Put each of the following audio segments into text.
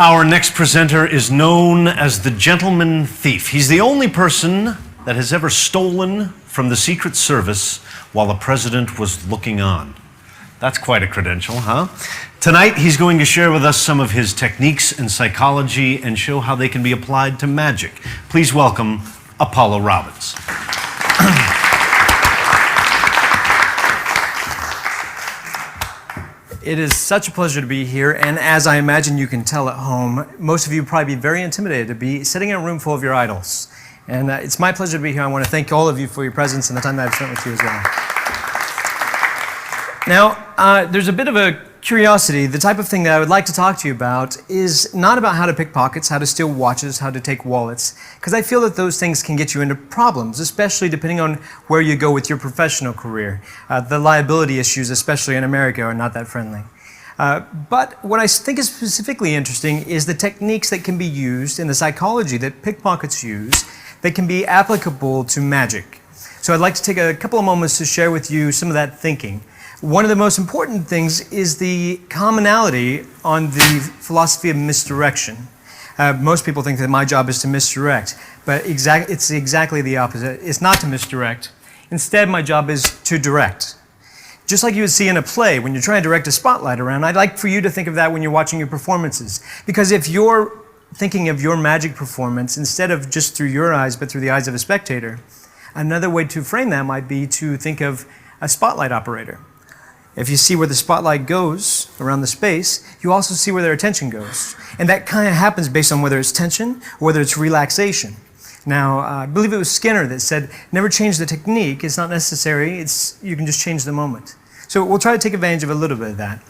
Our next presenter is known as the Gentleman Thief. He's the only person that has ever stolen from the Secret Service while the president was looking on. That's quite a credential, huh? Tonight, he's going to share with us some of his techniques in psychology and show how they can be applied to magic. Please welcome Apollo Robbins. It is such a pleasure to be here, and as I imagine you can tell at home, most of you would probably be very intimidated to be sitting in a room full of your idols. And it's my pleasure to be here. I want to thank all of you for your presence and the time that I've spent with you as well. Now, there's a bit of a curiosity. The type of thing that I would like to talk to you about is not about how to pick pockets, how to steal watches, how to take wallets, because I feel that those things can get you into problems, especially depending on where you go with your professional career. The liability issues, especially in America, are not that friendly. But what I think is specifically interesting is the techniques that can be used in the psychology that pickpockets use that can be applicable to magic. So I'd like to take a couple of moments to share with you some of that thinking. One of the most important things is the commonality on the philosophy of misdirection. Most people think that my job is to misdirect, but it's exactly the opposite. It's not to misdirect. Instead, my job is to direct. Just like you would see in a play, when you're trying to direct a spotlight around, I'd like for you to think of that when you're watching your performances. Because if you're thinking of your magic performance, instead of just through your eyes, but through the eyes of a spectator, another way to frame that might be to think of a spotlight operator. If you see where the spotlight goes around the space, you also see where their attention goes. And that kind of happens based on whether it's tension or whether it's relaxation. Now, I believe it was Skinner that said, never change the technique. It's not necessary. You can just change the moment. So we'll try to take advantage of a little bit of that.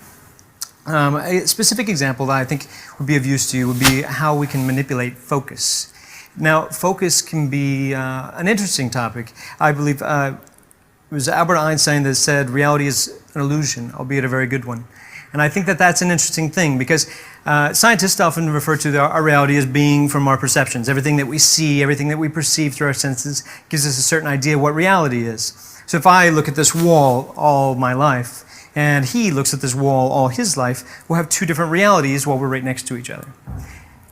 A specific example that I think would be of use to you would be how we can manipulate focus. Now, focus can be an interesting topic. I believe it was Albert Einstein that said reality is an illusion, albeit a very good one. And I think that that's an interesting thing because scientists often refer to our reality as being from our perceptions. Everything that we see, everything that we perceive through our senses gives us a certain idea of what reality is. So if I look at this wall all my life and he looks at this wall all his life, we'll have two different realities while we're right next to each other.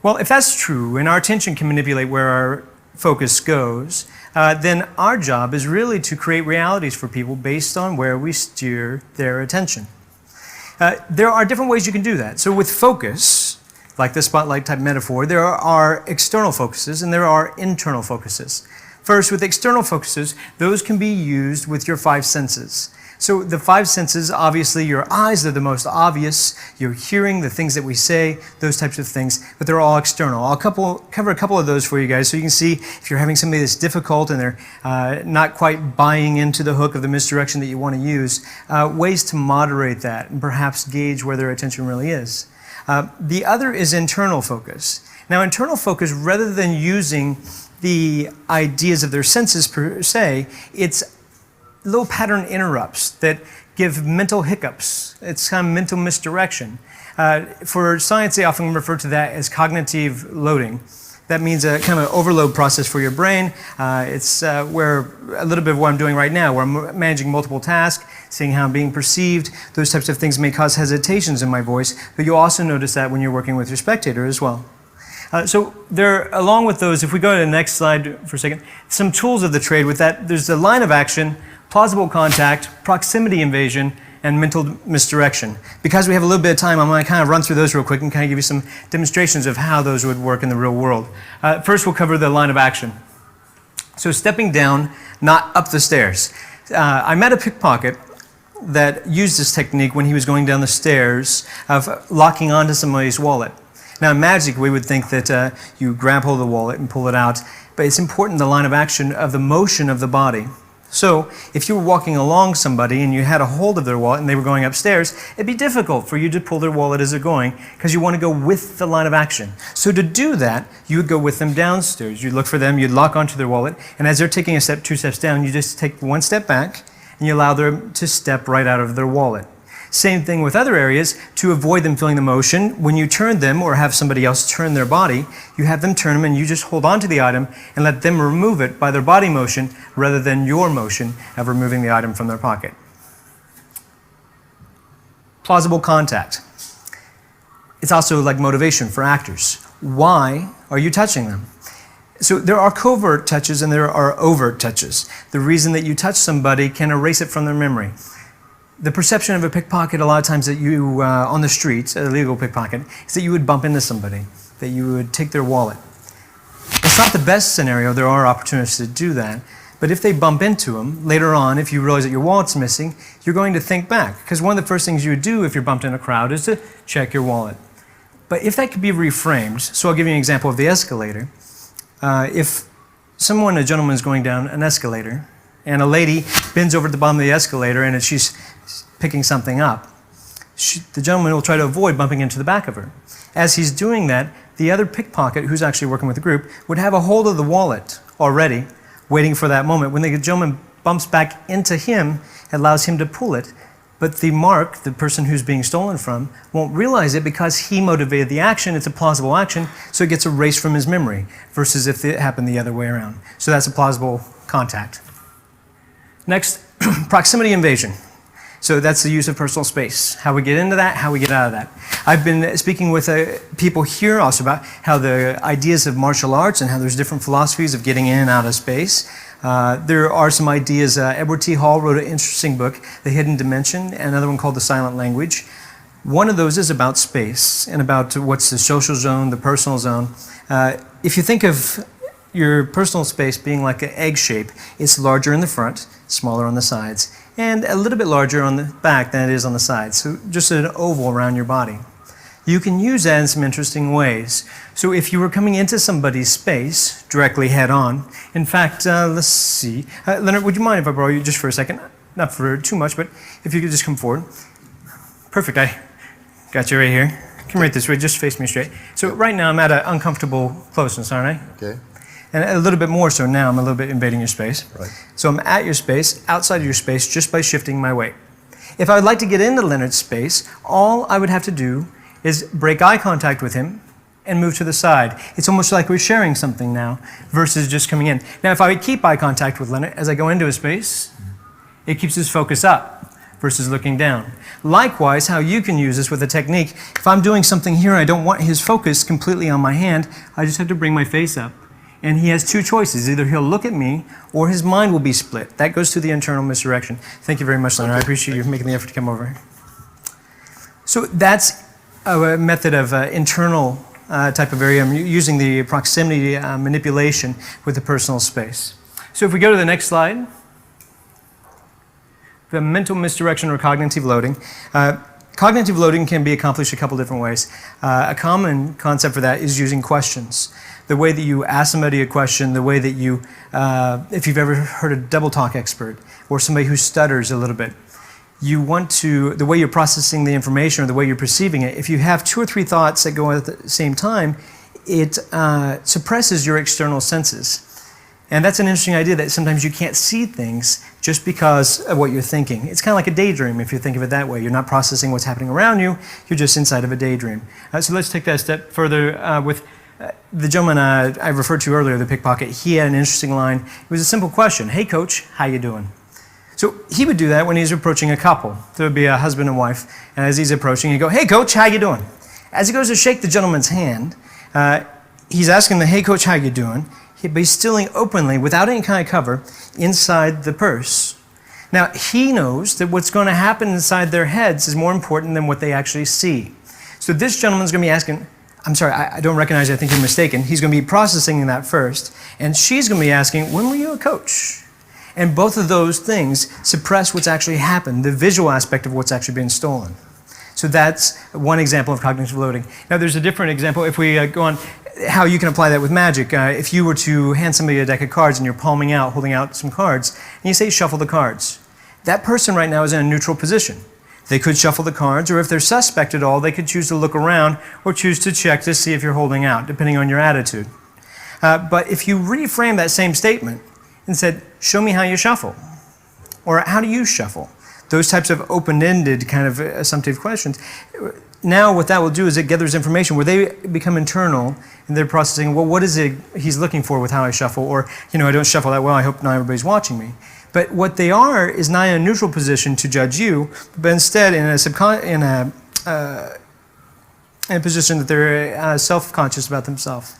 Well, if that's true and our attention can manipulate where our focus goes, then our job is really to create realities for people based on where we steer their attention. There are different ways you can do that. So with focus, like the spotlight type metaphor, there are external focuses and there are internal focuses. First, with external focuses, those can be used with your five senses. So the five senses, obviously your eyes are the most obvious, your hearing, the things that we say, those types of things, but they're all external. I'll cover a couple of those for you guys so you can see if you're having something that's difficult and they're not quite buying into the hook of the misdirection that you want to use, ways to moderate that and perhaps gauge where their attention really is. The other is internal focus. Now internal focus, rather than using the ideas of their senses per se, it's little pattern interrupts that give mental hiccups. It's kind of mental misdirection. For science, they often refer to that as cognitive loading. That means a kind of overload process for your brain. It's where a little bit of what I'm doing right now, where I'm managing multiple tasks, seeing how I'm being perceived. Those types of things may cause hesitations in my voice, but you'll also notice that when you're working with your spectator as well. So there, along with those, if we go to the next slide for a second, some tools of the trade with that. There's the line of action, plausible contact, proximity invasion, and mental misdirection. Because we have a little bit of time, I'm going to kind of run through those real quick and kind of give you some demonstrations of how those would work in the real world. First, we'll cover the line of action. So stepping down, not up the stairs. I met a pickpocket that used this technique when he was going down the stairs of locking onto somebody's wallet. Now in magic, we would think that you grab hold of the wallet and pull it out, but it's important the line of action of the motion of the body. So if you were walking along somebody and you had a hold of their wallet and they were going upstairs, it'd be difficult for you to pull their wallet as they're going because you want to go with the line of action. So to do that, you would go with them downstairs. You'd look for them, you'd lock onto their wallet, and as they're taking a step, two steps down, you just take one step back and you allow them to step right out of their wallet. Same thing with other areas. To avoid them feeling the motion, when you turn them or have somebody else turn their body, you have them turn them and you just hold on to the item and let them remove it by their body motion rather than your motion of removing the item from their pocket. Plausible contact. It's also like motivation for actors. Why are you touching them? So there are covert touches and there are overt touches. The reason that you touch somebody can erase it from their memory. The perception of a pickpocket a lot of times that you, on the streets, a legal pickpocket, is that you would bump into somebody, that you would take their wallet. It's not the best scenario, there are opportunities to do that, but if they bump into them, later on, if you realize that your wallet's missing, you're going to think back, because one of the first things you would do if you're bumped in a crowd is to check your wallet. But if that could be reframed, so I'll give you an example of the escalator. If a gentleman is going down an escalator, and a lady bends over at the bottom of the escalator and she's picking something up, the gentleman will try to avoid bumping into the back of her. As he's doing that, the other pickpocket, who's actually working with the group, would have a hold of the wallet already, waiting for that moment. When the gentleman bumps back into him, it allows him to pull it, but the person who's being stolen from, won't realize it because he motivated the action. It's a plausible action, so it gets erased from his memory, versus if it happened the other way around. So that's a plausible contact. Next, proximity invasion. So that's the use of personal space. How we get into that, how we get out of that. I've been speaking with people here also about how the ideas of martial arts and how there's different philosophies of getting in and out of space. There are some ideas. Edward T. Hall wrote an interesting book, The Hidden Dimension, and another one called The Silent Language. One of those is about space and about what's the social zone, the personal zone. If you think of your personal space being like an egg shape, it's larger in the front, smaller on the sides, and a little bit larger on the back than it is on the sides. So just an oval around your body. You can use that in some interesting ways. So if you were coming into somebody's space directly head on, in fact, let's see. Leonard, would you mind if I borrow you just for a second? Not for too much, but if you could just come forward. Perfect, I got you right here. Come right this way, just face me straight. So right now I'm at an uncomfortable closeness, aren't I? Okay. And a little bit more so now, I'm a little bit invading your space. Right. So I'm at your space, outside of your space, just by shifting my weight. If I would like to get into Leonard's space, all I would have to do is break eye contact with him and move to the side. It's almost like we're sharing something now versus just coming in. Now, if I would keep eye contact with Leonard as I go into his space, it keeps his focus up versus looking down. Likewise, how you can use this with a technique, if I'm doing something here and I don't want his focus completely on my hand, I just have to bring my face up. And he has two choices. Either he'll look at me or his mind will be split. That goes to the internal misdirection. Thank you very much, Leonard. I appreciate you making the effort to come over. So that's a method of internal type of area. I'm using the proximity manipulation with the personal space. So if we go to the next slide, the mental misdirection or cognitive loading. Cognitive loading can be accomplished a couple different ways. A common concept for that is using questions. The way that you ask somebody a question, the way that you, if you've ever heard a double talk expert or somebody who stutters a little bit, you want to, the way you're processing the information or the way you're perceiving it, if you have 2 or 3 thoughts that go at the same time, it suppresses your external senses. And that's an interesting idea that sometimes you can't see things just because of what you're thinking. It's kind of like a daydream if you think of it that way. You're not processing what's happening around you, you're just inside of a daydream. So let's take that a step further with the gentleman I referred to earlier, the pickpocket. He had an interesting line. It was a simple question. Hey coach, how you doing? So he would do that when he's approaching a couple. There would be a husband and wife, and as he's approaching, he'd go, hey coach, how you doing? As he goes to shake the gentleman's hand, he's asking the hey coach, how you doing? But he's stealing openly, without any kind of cover, inside the purse. Now, he knows that what's going to happen inside their heads is more important than what they actually see. So this gentleman's going to be asking, I'm sorry, I don't recognize you, I think you're mistaken. He's going to be processing that first. And she's going to be asking, when were you a coach? And both of those things suppress what's actually happened, the visual aspect of what's actually been stolen. So that's one example of cognitive loading. Now, there's a different example. If we go on, how you can apply that with magic. If you were to hand somebody a deck of cards and you're palming out, holding out some cards, and you say shuffle the cards, that person right now is in a neutral position. They could shuffle the cards, or if they're suspect at all, they could choose to look around or choose to check to see if you're holding out, depending on your attitude. But if you reframe that same statement and said, show me how you shuffle, or how do you shuffle? Those types of open-ended kind of assumptive questions. Now what that will do is it gathers information where they become internal and they're processing, well, what is it he's looking for with how I shuffle? Or, you know, I don't shuffle that well, I hope not everybody's watching me. But what they are is not in a neutral position to judge you, but instead in in a position that they're self-conscious about themselves.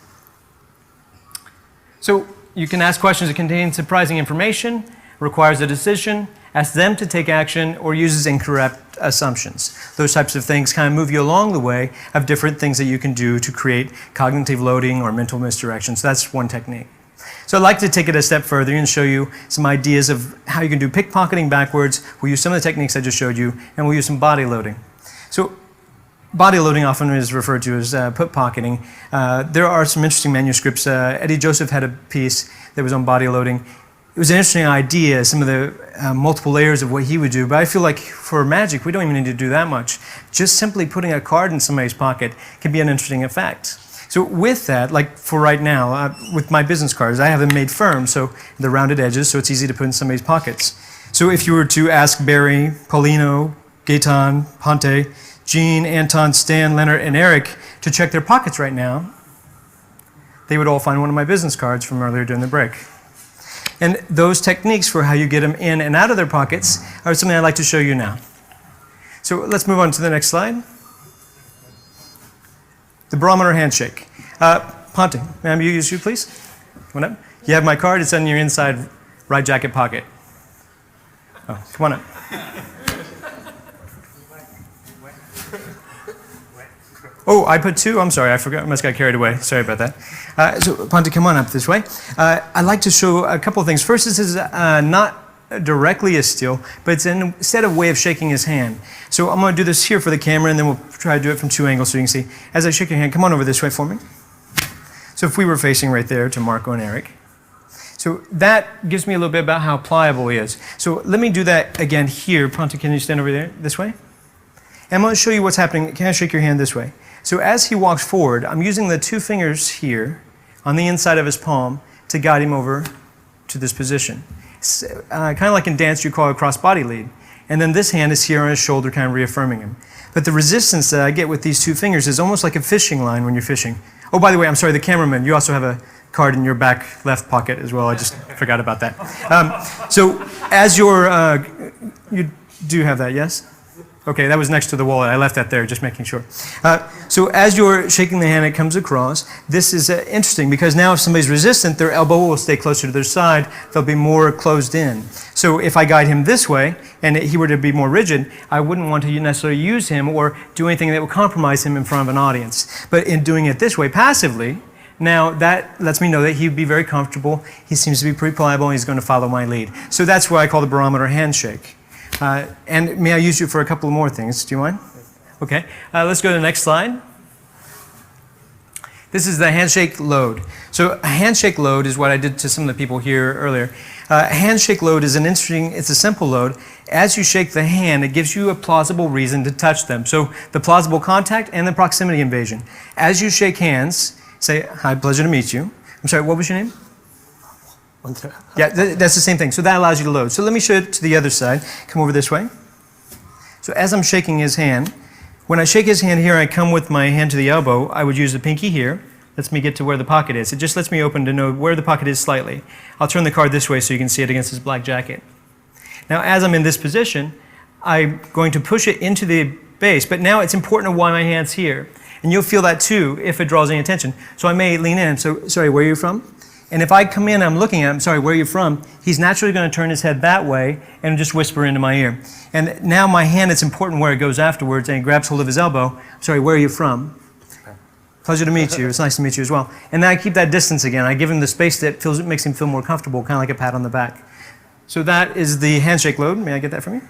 So you can ask questions that contain surprising information, requires a decision, asks them to take action, or uses incorrect assumptions. Those types of things kind of move you along the way of different things that you can do to create cognitive loading or mental misdirection. So that's one technique. So I'd like to take it a step further and show you some ideas of how you can do pickpocketing backwards. We'll use some of the techniques I just showed you, and we'll use some body loading. So body loading often is referred to as pickpocketing. There are some interesting manuscripts. Eddie Joseph had a piece that was on body loading. It was an interesting idea, some of the multiple layers of what he would do, but I feel like for magic, we don't even need to do that much. Just simply putting a card in somebody's pocket can be an interesting effect. So with that, like for right now, with my business cards, I have them made firm, so they're rounded edges, so it's easy to put in somebody's pockets. So if you were to ask Barry, Paulino, Gaetan, Ponte, Gene, Anton, Stan, Leonard, and Eric to check their pockets right now, they would all find one of my business cards from earlier during the break. And those techniques for how you get them in and out of their pockets are something I'd like to show you now. So let's move on to the next slide. The barometer handshake. Ponte, may I use you, please? Come on up. You have my card. It's in your inside right jacket pocket. Oh, come on up. Oh, I put two? I'm sorry, I forgot. I must have got carried away. Sorry about that. So, Ponte, come on up this way. I'd like to show a couple of things. First, this is not directly a steal, but it's instead a way of shaking his hand. So I'm going to do this here for the camera, and then we'll try to do it from two angles so you can see. As I shake your hand, come on over this way for me. So if we were facing right there to Marco and Eric. So that gives me a little bit about how pliable he is. So let me do that again here. Ponte, can you stand over there this way? And I'm going to show you what's happening. Can I shake your hand this way? So as he walks forward, I'm using the two fingers here on the inside of his palm to guide him over to this position. Kind of like in dance, you call it a cross-body lead. And then this hand is here on his shoulder, kind of reaffirming him. But the resistance that I get with these two fingers is almost like a fishing line when you're fishing. Oh, by the way, I'm sorry, the cameraman, you also have a card in your back left pocket as well. I just forgot about that. So as you do have that, yes? Okay, that was next to the wallet. I left that there, just making sure. So as you're shaking the hand, it comes across. This is interesting because now if somebody's resistant, their elbow will stay closer to their side. They'll be more closed in. So if I guide him this way and he were to be more rigid, I wouldn't want to necessarily use him or do anything that would compromise him in front of an audience. But in doing it this way passively, now that lets me know that he'd be very comfortable. He seems to be pretty pliable and he's going to follow my lead. So that's what I call the barometer handshake. And may I use you for a couple more things? Do you mind? Okay. Let's go to the next slide. This is the handshake load. So a handshake load is what I did to some of the people here earlier. A handshake load is it's a simple load. As you shake the hand, it gives you a plausible reason to touch them. So the plausible contact and the proximity invasion. As you shake hands, say, hi, pleasure to meet you. I'm sorry, what was your name? Yeah, that's the same thing. So that allows you to load. So let me show it to the other side. Come over this way. So as I'm shaking his hand, when I shake his hand here, I come with my hand to the elbow. I would use the pinky here. Lets me get to where the pocket is. It just lets me open to know where the pocket is slightly. I'll turn the card this way so you can see it against his black jacket. Now, as I'm in this position, I'm going to push it into the base, but now it's important why my hand's here. And you'll feel that too if it draws any attention. So I may lean in. So, sorry, where are you from? And if I come in, I'm looking at him, sorry, where are you from? He's naturally going to turn his head that way and just whisper into my ear. And now my hand, it's important where it goes afterwards, and he grabs hold of his elbow. Sorry, where are you from? Pleasure to meet you. It's nice to meet you as well. And then I keep that distance again. I give him the space that makes him feel more comfortable, kind of like a pat on the back. So that is the handshake load. May I get that from you?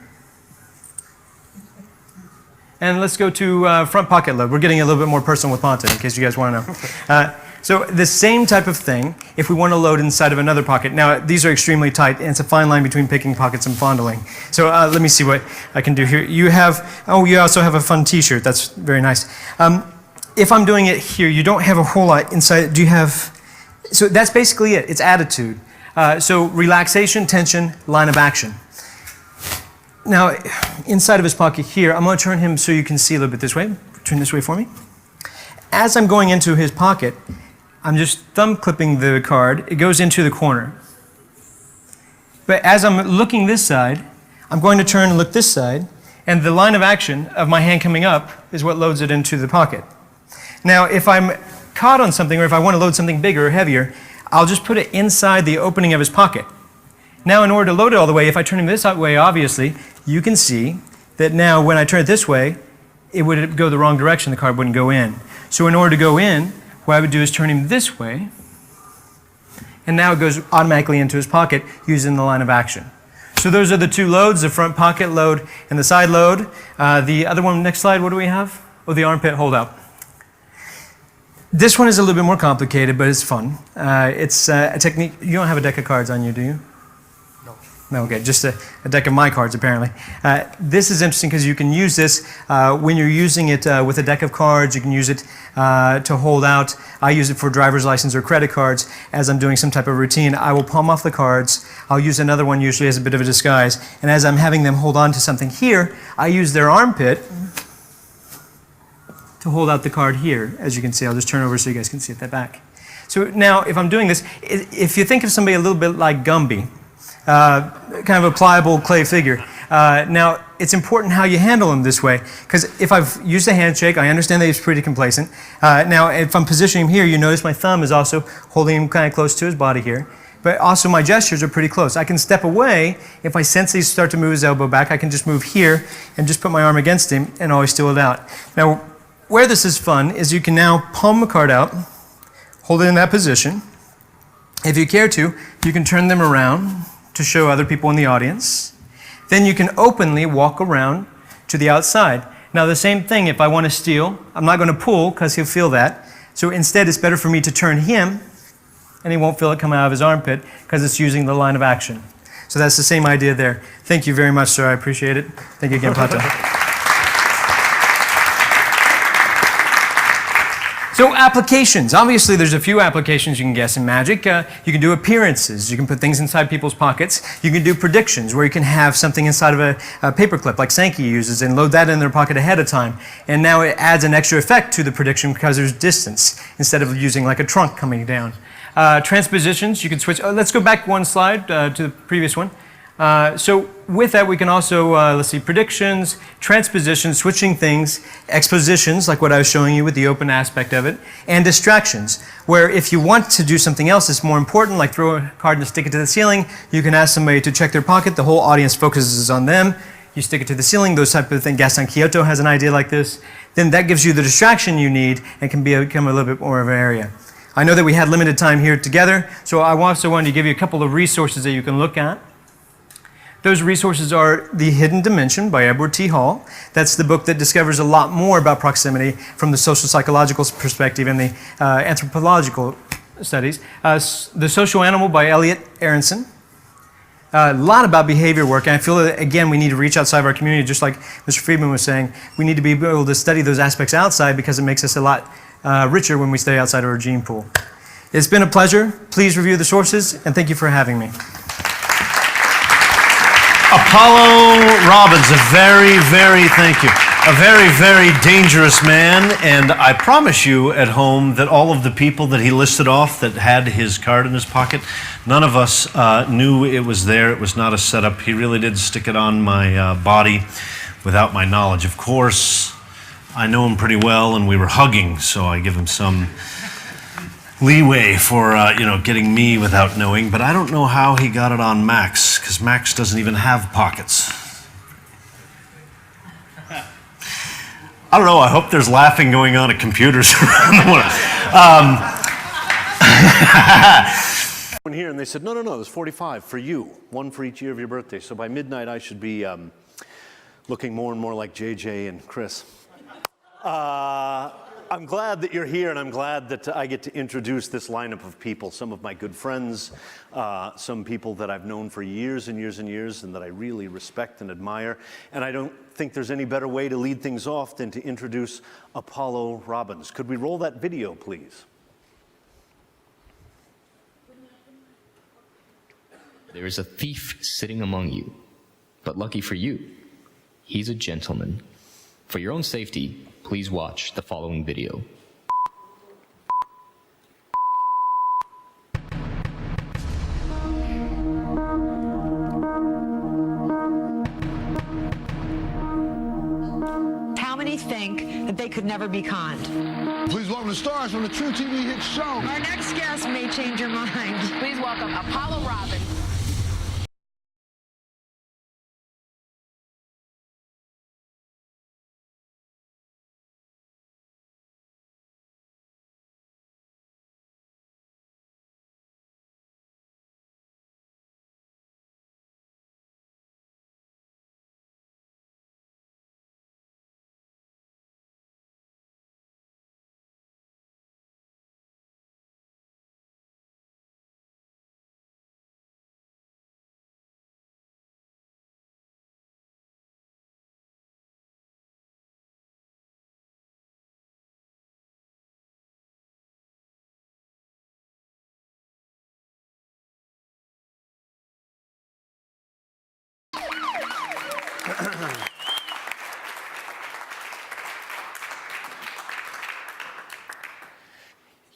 And let's go to front pocket load. We're getting a little bit more personal with Ponte, in case you guys want to know. So the same type of thing, if we want to load inside of another pocket. Now, these are extremely tight, and it's a fine line between picking pockets and fondling. So let me see what I can do here. You also have a fun t-shirt. That's very nice. If I'm doing it here, you don't have a whole lot inside. Do you have, so that's basically it. It's attitude. So relaxation, tension, line of action. Now, inside of his pocket here, I'm going to turn him so you can see a little bit this way. Turn this way for me. As I'm going into his pocket, I'm just thumb clipping the card. It goes into the corner. But as I'm looking this side, I'm going to turn and look this side, and the line of action of my hand coming up is what loads it into the pocket. Now, if I'm caught on something, or if I want to load something bigger or heavier, I'll just put it inside the opening of his pocket. Now, in order to load it all the way, if I turn him this way, obviously, you can see that now when I turn it this way, it would go the wrong direction, the card wouldn't go in. So in order to go in, what I would do is turn him this way, and now it goes automatically into his pocket using the line of action. So those are the two loads, the front pocket load and the side load. The other one, next slide, what do we have? Oh, the armpit holdout. This one is a little bit more complicated, but it's fun. It's a technique. You don't have a deck of cards on you, do you? No, okay, just a deck of my cards, apparently. This is interesting because you can use this when you're using it with a deck of cards. You can use it to hold out. I use it for driver's license or credit cards. As I'm doing some type of routine, I will palm off the cards. I'll use another one usually as a bit of a disguise. And as I'm having them hold on to something here, I use their armpit to hold out the card here. As you can see, I'll just turn over so you guys can see at the back. So now, if I'm doing this, if you think of somebody a little bit like Gumby, kind of a pliable clay figure. Now, it's important how you handle him this way, because if I've used a handshake, I understand that he's pretty complacent. Now, if I'm positioning him here, you notice my thumb is also holding him kind of close to his body here. But also my gestures are pretty close. I can step away. If I sense he start to move his elbow back, I can just move here and just put my arm against him and always steal it out. Now, where this is fun is you can now palm the card out, hold it in that position. If you care to, you can turn them around to show other people in the audience. Then you can openly walk around to the outside. Now the same thing, if I want to steal, I'm not going to pull because he'll feel that. So instead it's better for me to turn him and he won't feel it come out of his armpit because it's using the line of action. So that's the same idea there. Thank you very much, sir. I appreciate it. Thank you again, Pato. So applications. Obviously, there's a few applications you can guess in magic. You can do appearances. You can put things inside people's pockets. You can do predictions, where you can have something inside of a paperclip, like Sankey uses, and load that in their pocket ahead of time. And now it adds an extra effect to the prediction because there's distance, instead of using like a trunk coming down. Transpositions, you can switch. Let's go back one slide to the previous one. So with that, we can also, let's see, predictions, transpositions, switching things, expositions, like what I was showing you with the open aspect of it, and distractions, where if you want to do something else that's more important, like throw a card and stick it to the ceiling, you can ask somebody to check their pocket, the whole audience focuses on them, you stick it to the ceiling, those type of things. Gaston Kyoto has an idea like this. Then that gives you the distraction you need and can become a little bit more of an area. I know that we had limited time here together, so I also wanted to give you a couple of resources that you can look at. Those resources are The Hidden Dimension by Edward T. Hall. That's the book that discovers a lot more about proximity from the social psychological perspective and the anthropological studies. The Social Animal by Elliot Aronson. A lot about behavior work, and I feel that, again, we need to reach outside of our community, just like Mr. Friedman was saying. We need to be able to study those aspects outside because it makes us a lot richer when we stay outside of our gene pool. It's been a pleasure. Please review the sources, and thank you for having me. Apollo Robbins, a very, thank you. A very, very dangerous man, and I promise you at home that all of the people that he listed off that had his card in his pocket, none of us knew it was there. It was not a setup. He really did stick it on my body without my knowledge. Of course, I know him pretty well, and we were hugging, so I give him some leeway for getting me without knowing, but I don't know how he got it on Max, because Max doesn't even have pockets. I don't know, I hope there's laughing going on at computers around the world. Here, and they said, no, there's 45 for you, one for each year of your birthday, so by midnight I should be looking more and more like JJ and Chris. I'm glad that you're here, and I'm glad that I get to introduce this lineup of people, some of my good friends, some people that I've known for years and years and years and that I really respect and admire. And I don't think there's any better way to lead things off than to introduce Apollo Robbins. Could we roll that video, please? There is a thief sitting among you, but lucky for you, he's a gentleman. For your own safety, please watch the following video. How many think that they could never be conned? Please welcome the stars from the True TV hit show. Our next guest may change your mind. Please welcome Apollo Robbins.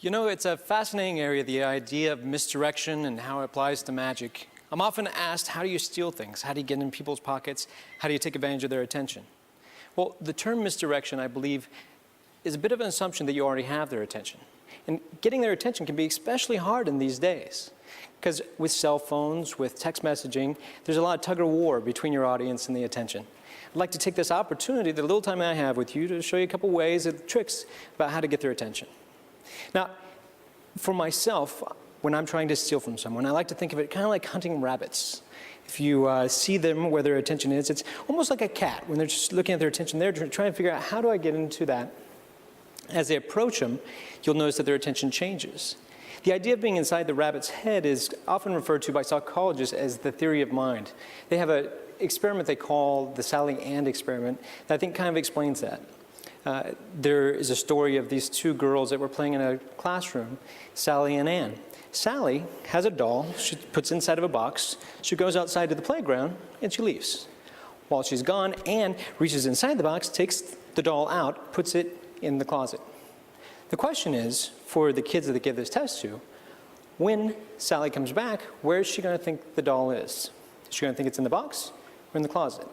You know, it's a fascinating area, the idea of misdirection and how it applies to magic. I'm often asked, how do you steal things? How do you get in people's pockets? How do you take advantage of their attention? Well, the term misdirection, I believe, is a bit of an assumption that you already have their attention. And getting their attention can be especially hard in these days. Because with cell phones, with text messaging, there's a lot of tug of war between your audience and the attention. I'd like to take this opportunity, the little time I have with you, to show you a couple ways and tricks about how to get their attention. Now, for myself, when I'm trying to steal from someone, I like to think of it kind of like hunting rabbits. If you see them where their attention is, it's almost like a cat. When they're just looking at their attention, they're trying to figure out, how do I get into that? As they approach them, you'll notice that their attention changes. The idea of being inside the rabbit's head is often referred to by psychologists as the theory of mind. They have an experiment they call the Sally and experiment that I think kind of explains that. There is a story of these two girls that were playing in a classroom, Sally and Ann. Sally has a doll she puts inside of a box. She goes outside to the playground and she leaves. While she's gone, Ann reaches inside the box, takes the doll out, puts it in the closet. The question is, for the kids that they give this test to, when Sally comes back, where is she going to think the doll is? Is she going to think it's in the box or in the closet?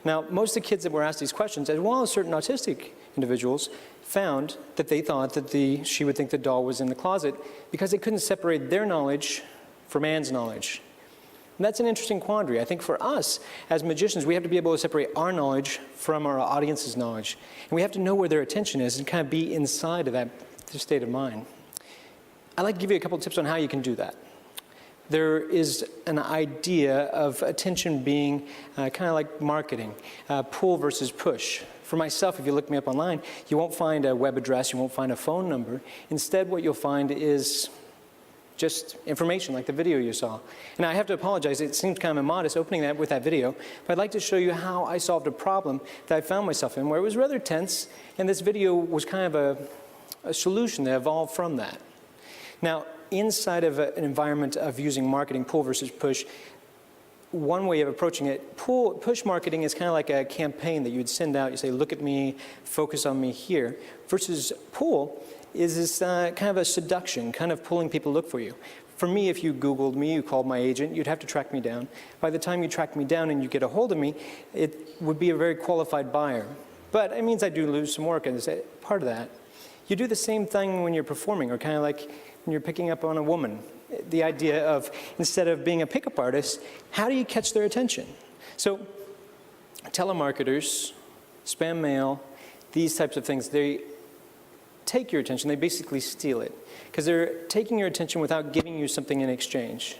Now, most of the kids that were asked these questions, as well as certain autistic individuals, found that they thought that she would think the doll was in the closet because they couldn't separate their knowledge from Ann's knowledge. And that's an interesting quandary. I think for us, as magicians, we have to be able to separate our knowledge from our audience's knowledge. And we have to know where their attention is and kind of be inside of that state of mind. I'd like to give you a couple of tips on how you can do that. There is an idea of attention being kind of like marketing, pull versus push. For myself, if you look me up online, you won't find a web address, you won't find a phone number. Instead, what you'll find is just information like the video you saw. And I have to apologize, it seems kind of immodest opening that with that video, but I'd like to show you how I solved a problem that I found myself in where it was rather tense, and this video was kind of a solution that evolved from that. Now, inside of an environment of using marketing, pull versus push, one way of approaching it, push marketing is kind of like a campaign that you would send out. You say, look at me, focus on me here. Versus pull is this kind of a seduction, kind of pulling people to look for you. For me, if you Googled me, you called my agent, you'd have to track me down. By the time you track me down and you get a hold of me, it would be a very qualified buyer. But it means I do lose some work, and it's part of that. You do the same thing when you're performing, or kind of like when you're picking up on a woman. The idea of, instead of being a pickup artist, how do you catch their attention? So telemarketers, spam mail, these types of things, they take your attention, they basically steal it. Because they're taking your attention without giving you something in exchange.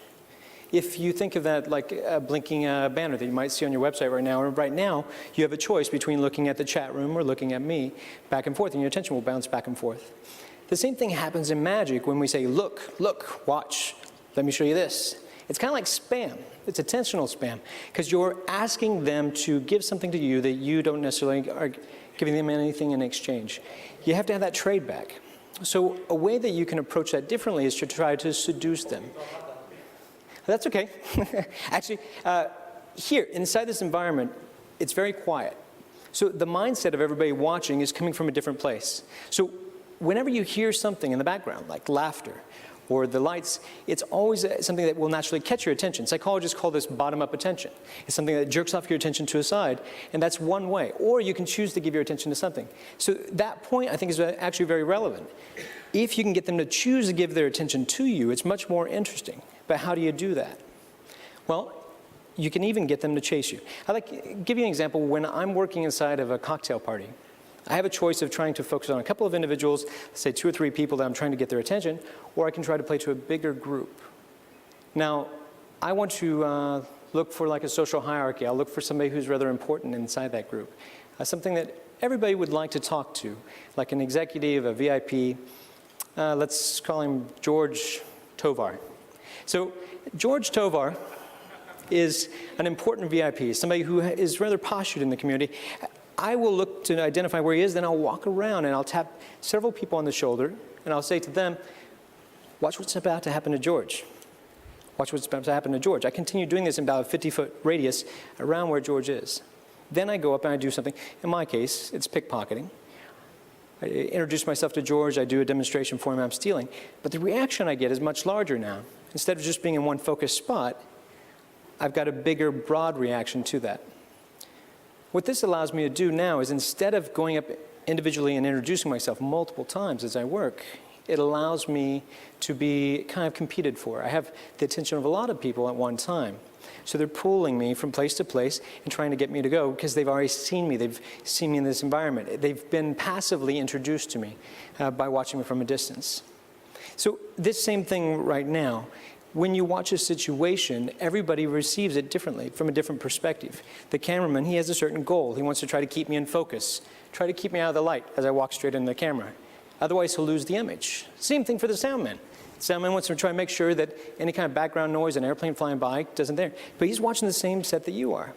If you think of that like a blinking banner that you might see on your website right now, or right now, you have a choice between looking at the chat room or looking at me, back and forth, and your attention will bounce back and forth. The same thing happens in magic when we say, look, look, watch, let me show you this. It's kind of like spam. It's attentional spam, because you're asking them to give something to you that you don't necessarily are giving them anything in exchange. You have to have that trade back. So a way that you can approach that differently is to try to seduce them. That's okay. Actually, here, inside this environment, it's very quiet. So the mindset of everybody watching is coming from a different place. So whenever you hear something in the background, like laughter, or the lights, it's always something that will naturally catch your attention. Psychologists call this bottom-up attention. It's something that jerks off your attention to a side, and that's one way. Or you can choose to give your attention to something. So that point, I think, is actually very relevant. If you can get them to choose to give their attention to you, it's much more interesting. But how do you do that? Well, you can even get them to chase you. Give you an example. When I'm working inside of a cocktail party, I have a choice of trying to focus on a couple of individuals, say 2 or 3 people that I'm trying to get their attention, or I can try to play to a bigger group. Now, I want to look for like a social hierarchy. I'll look for somebody who's rather important inside that group. Something that everybody would like to talk to, like an executive, a VIP. Let's call him George Tovar. So George Tovar is an important VIP, somebody who is rather postured in the community. I will look to identify where he is, then I'll walk around and I'll tap several people on the shoulder and I'll say to them, watch what's about to happen to George. Watch what's about to happen to George. I continue doing this in about a 50-foot radius around where George is. Then I go up and I do something. In my case, it's pickpocketing. I introduce myself to George, I do a demonstration for him, I'm stealing. But the reaction I get is much larger now. Instead of just being in one focused spot, I've got a bigger, broad reaction to that. What this allows me to do now is instead of going up individually and introducing myself multiple times as I work, it allows me to be kind of competed for. I have the attention of a lot of people at one time. So they're pulling me from place to place and trying to get me to go because they've already seen me. They've seen me in this environment. They've been passively introduced to me by watching me from a distance. So this same thing right now, when you watch a situation, everybody receives it differently, from a different perspective. The cameraman, he has a certain goal. He wants to try to keep me in focus, try to keep me out of the light as I walk straight into the camera. Otherwise, he'll lose the image. Same thing for the soundman. The soundman wants to try to make sure that any kind of background noise, an airplane flying by, doesn't there. But he's watching the same set that you are.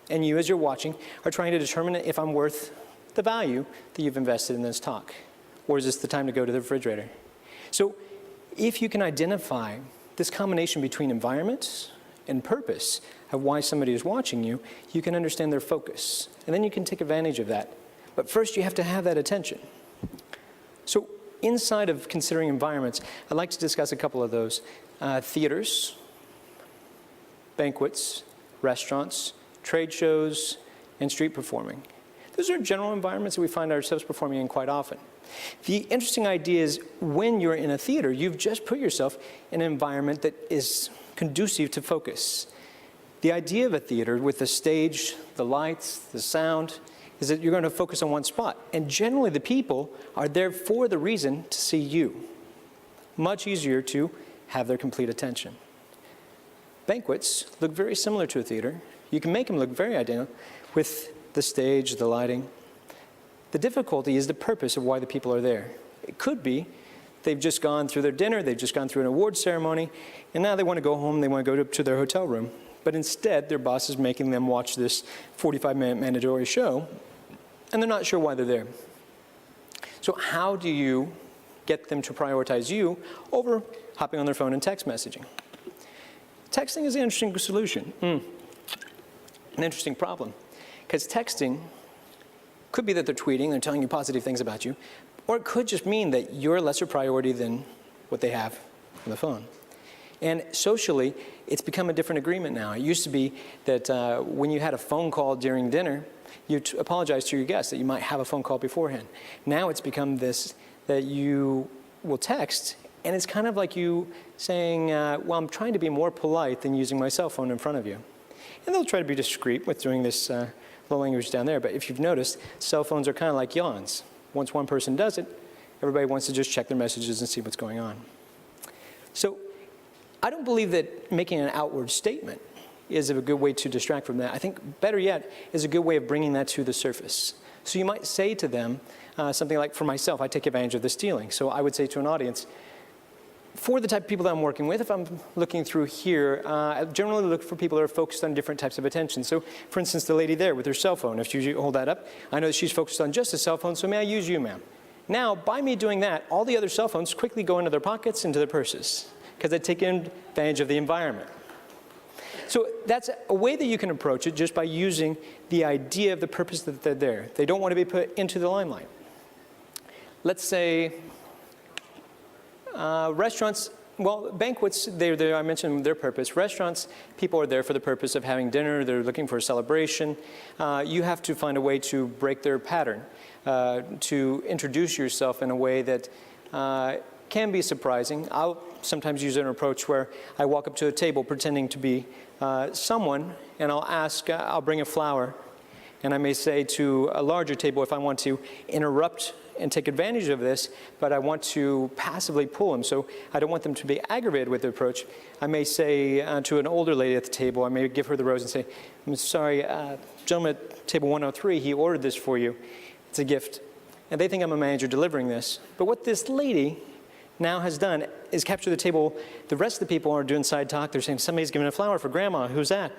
And you, as you're watching, are trying to determine if I'm worth the value that you've invested in this talk. Or is this the time to go to the refrigerator? So if you can identify this combination between environment and purpose of why somebody is watching you, you can understand their focus. And then you can take advantage of that. But first you have to have that attention. So inside of considering environments, I'd like to discuss a couple of those. Theaters, banquets, restaurants, trade shows, and street performing. Those are general environments that we find ourselves performing in quite often. The interesting idea is when you're in a theater, you've just put yourself in an environment that is conducive to focus. The idea of a theater with the stage, the lights, the sound, is that you're going to focus on one spot. And generally the people are there for the reason to see you. Much easier to have their complete attention. Banquets look very similar to a theater. You can make them look very identical with the stage, the lighting. The difficulty is the purpose of why the people are there. It could be they've just gone through their dinner, they've just gone through an award ceremony, and now they want to go home, they want to go to their hotel room. But instead, their boss is making them watch this 45-minute mandatory show, and they're not sure why they're there. So how do you get them to prioritize you over hopping on their phone and text messaging? Texting is an interesting solution. An interesting problem. Because texting could be that they're tweeting, they're telling you positive things about you, or it could just mean that you're a lesser priority than what they have on the phone. And socially, it's become a different agreement now. It used to be that when you had a phone call during dinner, you apologize to your guests that you might have a phone call beforehand. Now it's become this that you will text, and it's kind of like you saying, well, I'm trying to be more polite than using my cell phone in front of you. And they'll try to be discreet with doing this low language down there, but if you've noticed, cell phones are kind of like yawns. Once one person does it, everybody wants to just check their messages and see what's going on. So I don't believe that making an outward statement is a good way to distract from that. I think better yet is a good way of bringing that to the surface. So you might say to them something like, for myself, I take advantage of the stealing. So I would say to an audience, for the type of people that I'm working with, if I'm looking through here, I generally look for people that are focused on different types of attention. So, for instance, the lady there with her cell phone, if you hold that up, I know that she's focused on just a cell phone, so may I use you, ma'am? Now, by me doing that, all the other cell phones quickly go into their pockets, into their purses, because they take advantage of the environment. So that's a way that you can approach it just by using the idea of the purpose that they're there. They don't want to be put into the limelight. Let's say restaurants Well, banquets, I mentioned their purpose. Restaurants, people are there for the purpose of having dinner. They're looking for a celebration. You have to find a way to break their pattern, to introduce yourself in a way that can be surprising. I'll sometimes use an approach where I walk up to a table pretending to be someone, and I'll bring a flower, and I may say to a larger table if I want to interrupt and take advantage of this, but I want to passively pull them. So I don't want them to be aggravated with the approach. I may say to an older lady at the table, I may give her the rose and say, I'm sorry, gentleman at table 103, he ordered this for you. It's a gift. And they think I'm a manager delivering this. But what this lady now has done is capture the table. The rest of the people are doing side talk. They're saying, somebody's giving a flower for grandma. Who's that?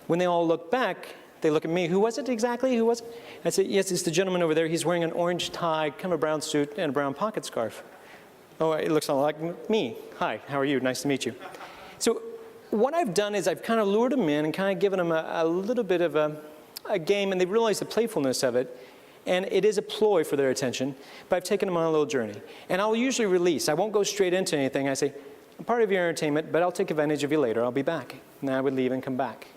When they all look back, they look at me. Who was it exactly? Who was it? I say, yes, it's the gentleman over there. He's wearing an orange tie, kind of a brown suit, and a brown pocket scarf. Oh, it looks a lot like me. Hi, how are you? Nice to meet you. So what I've done is I've kind of lured them in and kind of given them a little bit of a game, and they realize the playfulness of it. And it is a ploy for their attention, but I've taken them on a little journey. And I'll usually release. I won't go straight into anything. I say, I'm part of your entertainment, but I'll take advantage of you later. I'll be back. And I would leave and come back.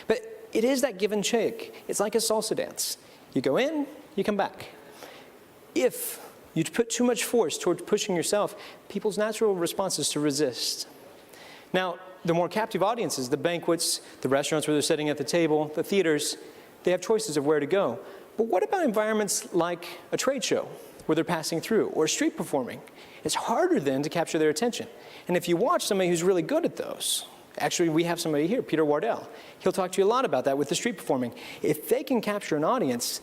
But it is that give and take. It's like a salsa dance. You go in, you come back. If you put too much force towards pushing yourself, people's natural response is to resist. Now, the more captive audiences, the banquets, the restaurants where they're sitting at the table, the theaters, they have choices of where to go. But what about environments like a trade show where they're passing through, or street performing? It's harder then to capture their attention. And if you watch somebody who's really good at those, actually we have somebody here, Peter Wardell, he'll talk to you a lot about that with the street performing. If they can capture an audience,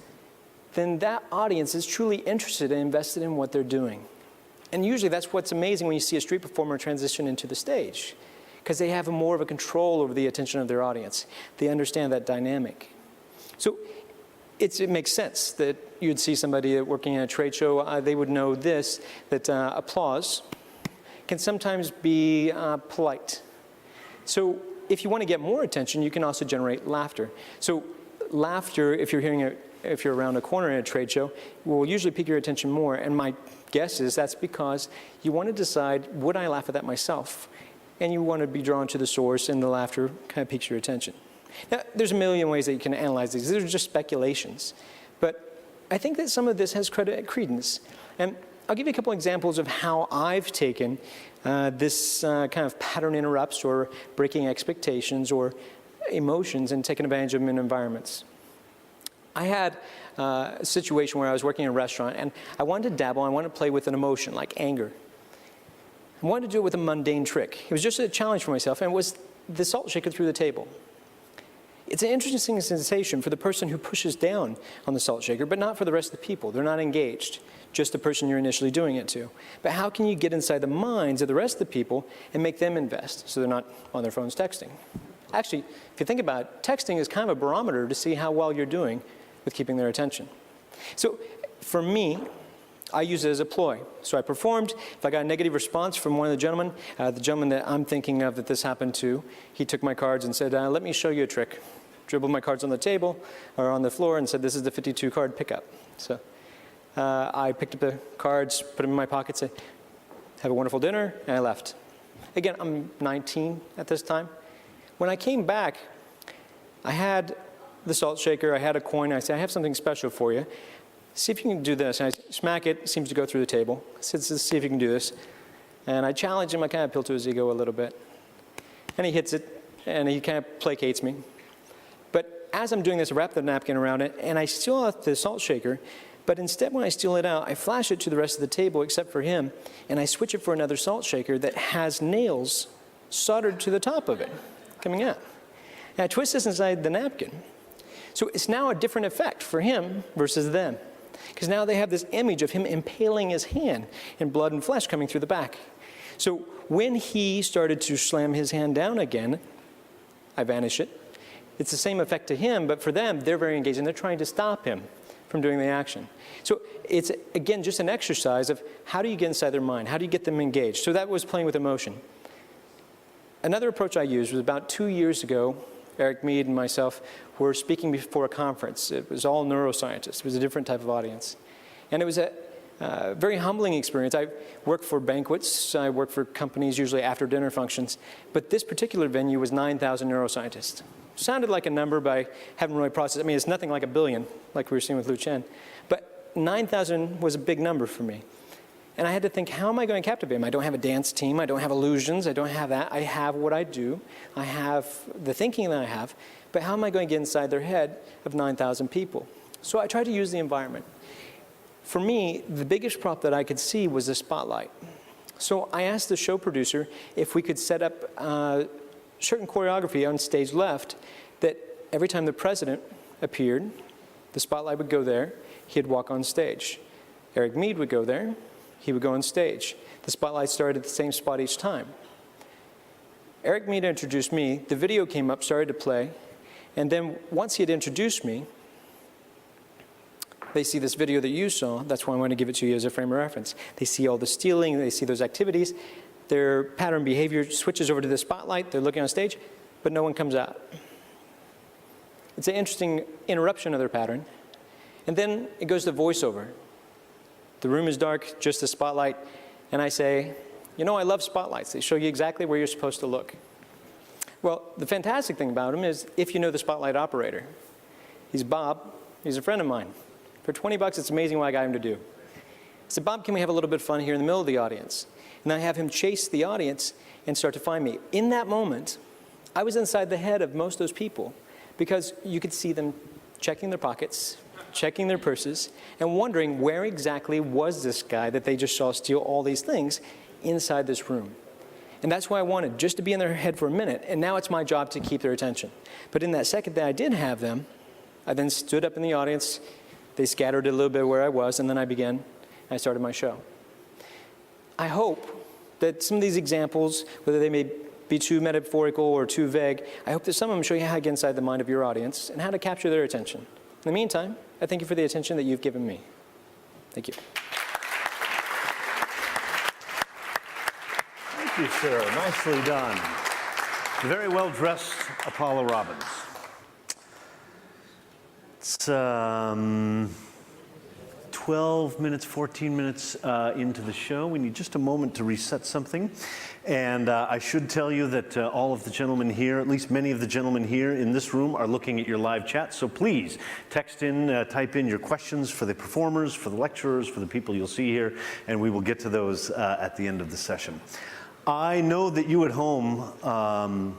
then that audience is truly interested and invested in what they're doing. And usually that's what's amazing when you see a street performer transition into the stage, because they have more of a control over the attention of their audience. They understand that dynamic. So it makes sense that you'd see somebody working in a trade show, they would know this, that applause can sometimes be polite. So if you want to get more attention, you can also generate laughter. So laughter, if you're around a corner in a trade show, will usually pique your attention more. And my guess is that's because you want to decide, would I laugh at that myself? And you want to be drawn to the source, and the laughter kind of piques your attention. Now, there's a million ways that you can analyze these. These are just speculations. But I think that some of this has credence. And I'll give you a couple examples of how I've taken this kind of pattern interrupts or breaking expectations or emotions and taken advantage of them in environments. I had a situation where I was working in a restaurant, and I wanted to dabble, I wanted to play with an emotion like anger. I wanted to do it with a mundane trick. It was just a challenge for myself, and it was the salt shaker through the table. It's an interesting sensation for the person who pushes down on the salt shaker, but not for the rest of the people. They're not engaged, just the person you're initially doing it to. But how can you get inside the minds of the rest of the people and make them invest so they're not on their phones texting? Actually, if you think about it, texting is kind of a barometer to see how well you're doing with keeping their attention. So for me, I use it as a ploy. So I performed. If I got a negative response from one of the gentlemen that I'm thinking of that this happened to, he took my cards and said, let me show you a trick. Dribbled my cards on the table or on the floor and said, this is the 52 card pickup. So I picked up the cards, put them in my pocket, said, have a wonderful dinner, and I left. Again, I'm 19 at this time. When I came back, I had the salt shaker, I had a coin, I said, I have something special for you. See if you can do this. And I smack it, seems to go through the table. I said, see if you can do this. And I challenge him, I kind of appeal to his ego a little bit. And he hits it, and he kind of placates me. But as I'm doing this, I wrap the napkin around it, and I steal out the salt shaker. But instead, when I steal it out, I flash it to the rest of the table except for him, and I switch it for another salt shaker that has nails soldered to the top of it, coming out. And I twist this inside the napkin. So it's now a different effect for him versus them. Because now they have this image of him impaling his hand in blood and flesh coming through the back. So when he started to slam his hand down again, I vanish it. It's the same effect to him, but for them, they're very engaged, and they're trying to stop him from doing the action. So it's, again, just an exercise of how do you get inside their mind? How do you get them engaged? So that was playing with emotion. Another approach I used was about 2 years ago. Eric Mead and myself were speaking before a conference. It was all neuroscientists. It was a different type of audience. And it was a Very humbling experience. I work for banquets, I work for companies usually after dinner functions, but this particular venue was 9,000 neuroscientists. Sounded like a number, but I haven't really processed. I mean, it's nothing like a billion, like we were seeing with Lu Chen, but 9,000 was a big number for me. And I had to think, how am I going to captivate them? I don't have a dance team, I don't have illusions, I don't have that. I have what I do, I have the thinking that I have, but how am I going to get inside their head of 9,000 people? So I tried to use the environment. For me, the biggest prop that I could see was the spotlight. So I asked the show producer if we could set up certain choreography on stage left that every time the president appeared, the spotlight would go there, he'd walk on stage. Eric Mead would go there, he would go on stage. The spotlight started at the same spot each time. Eric Mead introduced me, the video came up, started to play, and then once he had introduced me, they see this video that you saw, that's why I want to give it to you as a frame of reference. They see all the stealing, they see those activities, their pattern behavior switches over to the spotlight, they're looking on stage, but no one comes out. It's an interesting interruption of their pattern. And then it goes to voiceover. The room is dark, just the spotlight, and I say, you know, I love spotlights. They show you exactly where you're supposed to look. Well, the fantastic thing about him is if you know the spotlight operator. He's Bob, he's a friend of mine. For 20 bucks, it's amazing what I got him to do. I said, Bob, can we have a little bit of fun here in the middle of the audience? And I have him chase the audience and start to find me. In that moment, I was inside the head of most of those people because you could see them checking their pockets, checking their purses, and wondering where exactly was this guy that they just saw steal all these things inside this room. And that's why I wanted, just to be in their head for a minute, and now it's my job to keep their attention. But in that second that I did have them, I then stood up in the audience, they scattered a little bit where I was, and then I began, and I started my show. I hope that some of these examples, whether they may be too metaphorical or too vague, I hope that some of them show you how to get inside the mind of your audience and how to capture their attention. In the meantime, I thank you for the attention that you've given me. Thank you. Thank you, sir. Nicely done. Very well-dressed Apollo Robbins. It's 12 minutes, 14 minutes into the show. We need just a moment to reset something. And I should tell you that all of the gentlemen here, at least many of the gentlemen here in this room, are looking at your live chat. So please text in, type in your questions for the performers, for the lecturers, for the people you'll see here, and we will get to those at the end of the session. I know that you at home